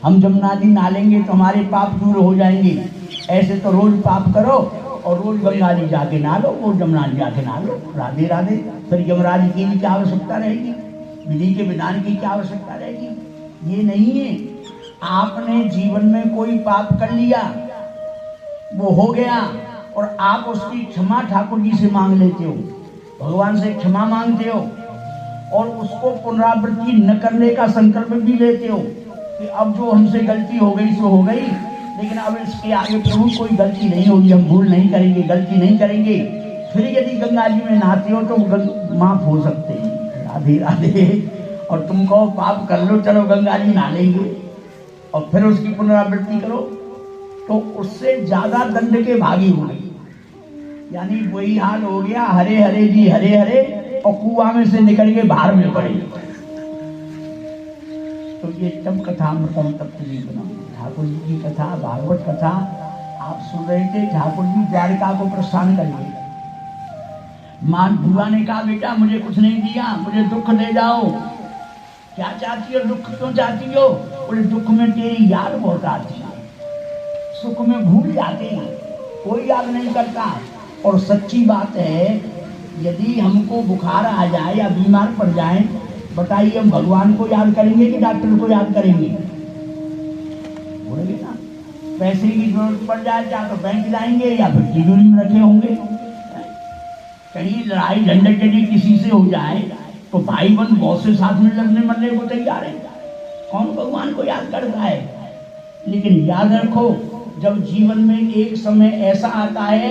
हम जमुना जी नहालेंगे तो हमारे पाप दूर हो जाएंगे। ऐसे तो रोज पाप करो और रोज गंगा जी जाके नहा लो, वो जमुना जी जाके नहा लो। राधे राधे। फिर यमराज की भी क्या आवश्यकता रहेगी, विधि के विधान की क्या आवश्यकता रहेगी। ये नहीं है। आपने जीवन में कोई पाप कर लिया, वो हो गया, और आप उसकी क्षमा ठाकुर जी से मांग लेते हो, भगवान से क्षमा मांगते हो, और उसको पुनरावृत्ति न करने का संकल्प भी लेते हो कि अब जो हमसे गलती हो गई सो हो गई, लेकिन अब इसके आगे प्रभु कोई गलती नहीं होगी, हम भूल नहीं करेंगे, गलती नहीं करेंगे। फिर यदि गंगा जी में नहाते हो तो माफ हो सकते हैं। राधे राधे। और तुम कहो पाप कर लो, चलो गंगा जी नहा लेंगे, और फिर उसकी पुनरावृत्ति करो, तो उससे ज्यादा दंड के भागी हो गई। यानी वही हाल हो गया, हरे हरे जी हरे हरे, और कुआं में से निकल के बाहर में पड़े। तो ये तब कथा मतलब तत्व जी बना, ठाकुर जी की कथा, भागवत कथा आप सुन रहे थे। ठाकुर जी द्वारिका को प्रस्थान करिए। मां बुआ ने कहा बेटा मुझे कुछ नहीं दिया, मुझे दुख दे जाओ। क्या चाहती हो, दुख क्यों चाहती हो? बोले दुख में तेरी याद बहुत आती है, सुख में भूल जाते हैं, कोई याद नहीं करता। और सच्ची बात है, यदि हमको बुखार आ जाए या बीमार पड़ जाए, बताइए हम भगवान को याद करेंगे कि डॉक्टर को याद करेंगे? बोलेंगे ना। पैसे की जरूरत पड़ जाए या तो बैंक जाएंगे या फिर तिजोरी में रखे होंगे। कहीं लड़ाई झंझट यदि किसी से हो जाए तो भाई बहन बहुत से साथ में लड़ने मरने को तैयार है। कौन भगवान को याद करता है? लेकिन याद रखो, जब जीवन में एक समय ऐसा आता है,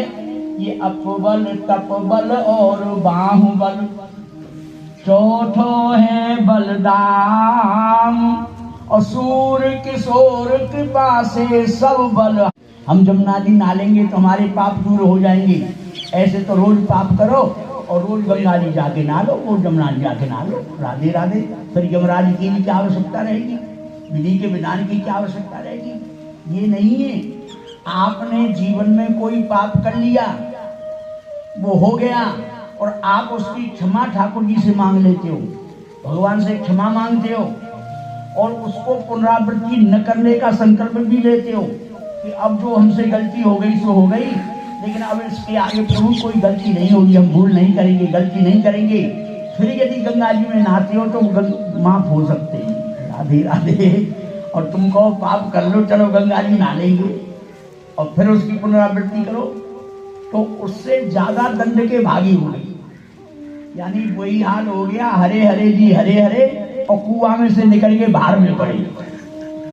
ये अपबल तपबल और बाहुबल, चौथो है बलदाम, असुर किशोर कृपा से सब बल। हम जमुना जी नहालेंगे तो हमारे पाप दूर हो जाएंगे। ऐसे तो रोज पाप करो और रोज गंगा जी जाके नहा लो, वो जमुना जी जाके नहा लो। राधे राधे। फिर यमराज की भी क्या आवश्यकता रहेगी, विधि के विधान की क्या आवश्यकता रहेगी। ये नहीं है। आपने जीवन में कोई पाप कर लिया, वो हो गया, और आप उसकी क्षमा ठाकुर जी से मांग लेते हो, भगवान से क्षमा मांगते हो, और उसको पुनरावृत्ति न करने का संकल्प भी लेते हो कि अब जो हमसे गलती हो गई सो हो गई, लेकिन अब इसके आगे प्रभु कोई गलती नहीं होगी, हम भूल नहीं करेंगे, गलती नहीं करेंगे। फिर यदि गंगा जी में नहाते हो तो माफ हो सकते हैं। राधे राधे। और तुम कहो पाप कर लो, चलो गंगा जी नहा लेंगे, और फिर उसकी पुनरावृत्ति करो, तो उससे ज्यादा दंड के भागी हो गई। यानी वही हाल हो गया, हरे हरे जी हरे हरे, और कुआं में से निकल के बाहर में पड़े।